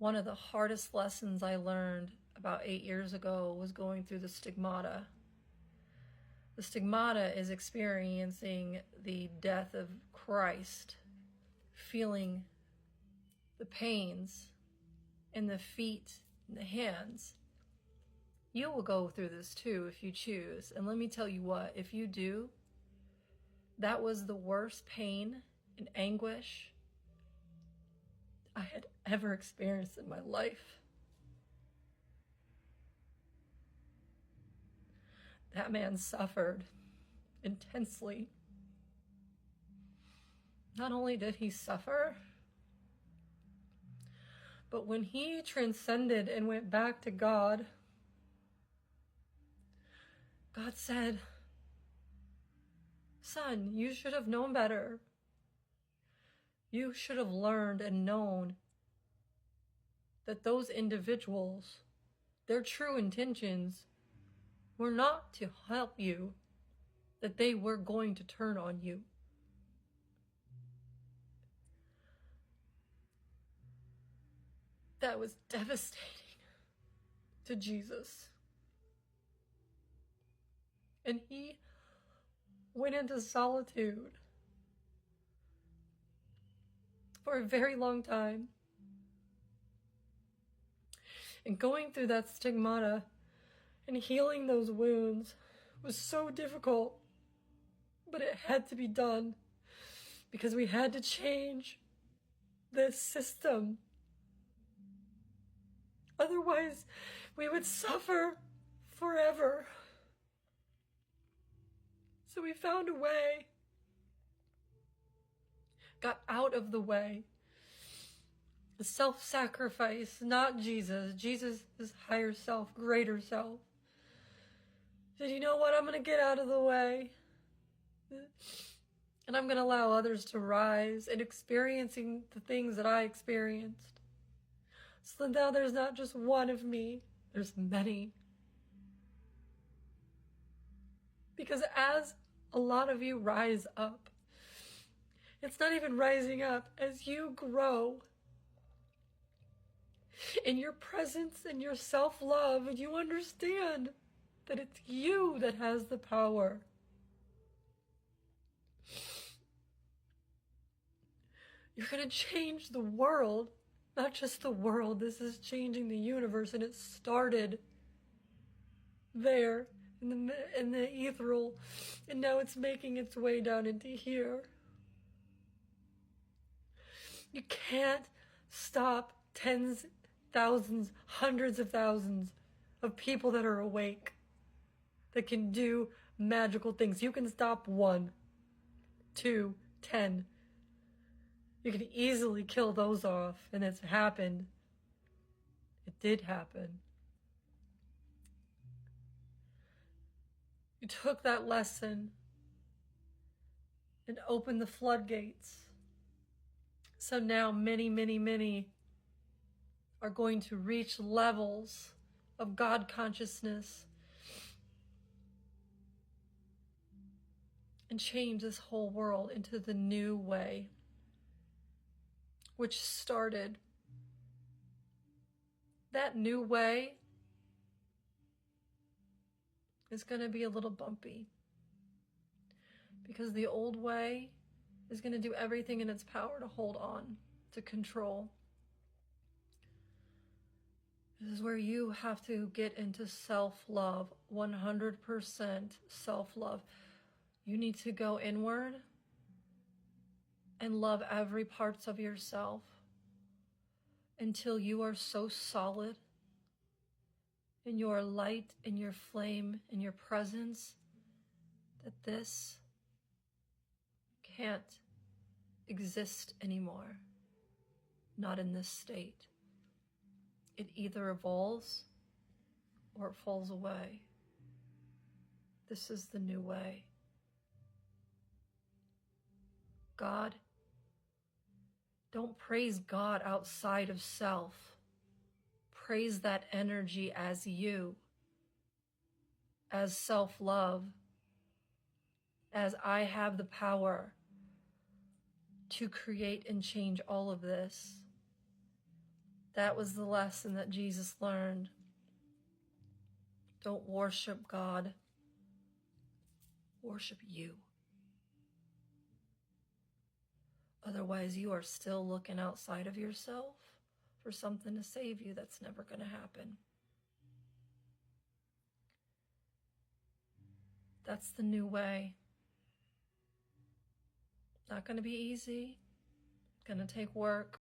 One of the hardest lessons I learned about 8 years ago was going through the stigmata. The stigmata is experiencing the death of Christ, feeling the pains in the feet and the hands. You will go through this too if you choose. And let me tell you what, if you do, that was the worst pain and anguish I had ever experienced in my life. That man suffered intensely. Not only did he suffer, but when he transcended and went back to God, God said, "Son, you should have known better. You should have learned and known that those individuals, their true intentions were not to help you, that they were going to turn on you." That was devastating to Jesus. And he went into solitude for a very long time. And going through that stigmata and healing those wounds was so difficult, but it had to be done because we had to change this system. Otherwise, we would suffer forever. So we found a way, got out of the way. The self-sacrifice, not Jesus. Jesus is higher self, greater self. Said, you know what? I'm going to get out of the way. And I'm going to allow others to rise and experiencing the things that I experienced. So now there's not just one of me, there's many. Because as a lot of you rise up, it's not even rising up, as you grow in your presence and your self-love, and you understand that it's you that has the power. You're going to change the world, not just the world. This is changing the universe, and it started there in the ethereal, and now it's making its way down into here. You can't stop tens, thousands, hundreds of thousands of people that are awake, that can do magical things. You can stop 1, 2, 10. You can easily kill those off, and it's happened. It did happen. You took that lesson and opened the floodgates. So now many, many, many are going to reach levels of God consciousness and change this whole world into the new way, which started. That new way is going to be a little bumpy, because the old way is going to do everything in its power to hold on, to control. This is where you have to get into self-love, 100% self-love. You need to go inward and love every parts of yourself until you are so solid in your light, in your flame, in your presence, that this can't exist anymore. Not in this state. It either evolves or it falls away. This is the new way. God, don't praise God outside of self. Praise that energy as you, as self-love, as I have the power to create and change all of this. That was the lesson that Jesus learned. Don't worship God. Worship you. Otherwise, you are still looking outside of yourself for something to save you. That's never going to happen. That's the new way. Not going to be easy. Going to take work.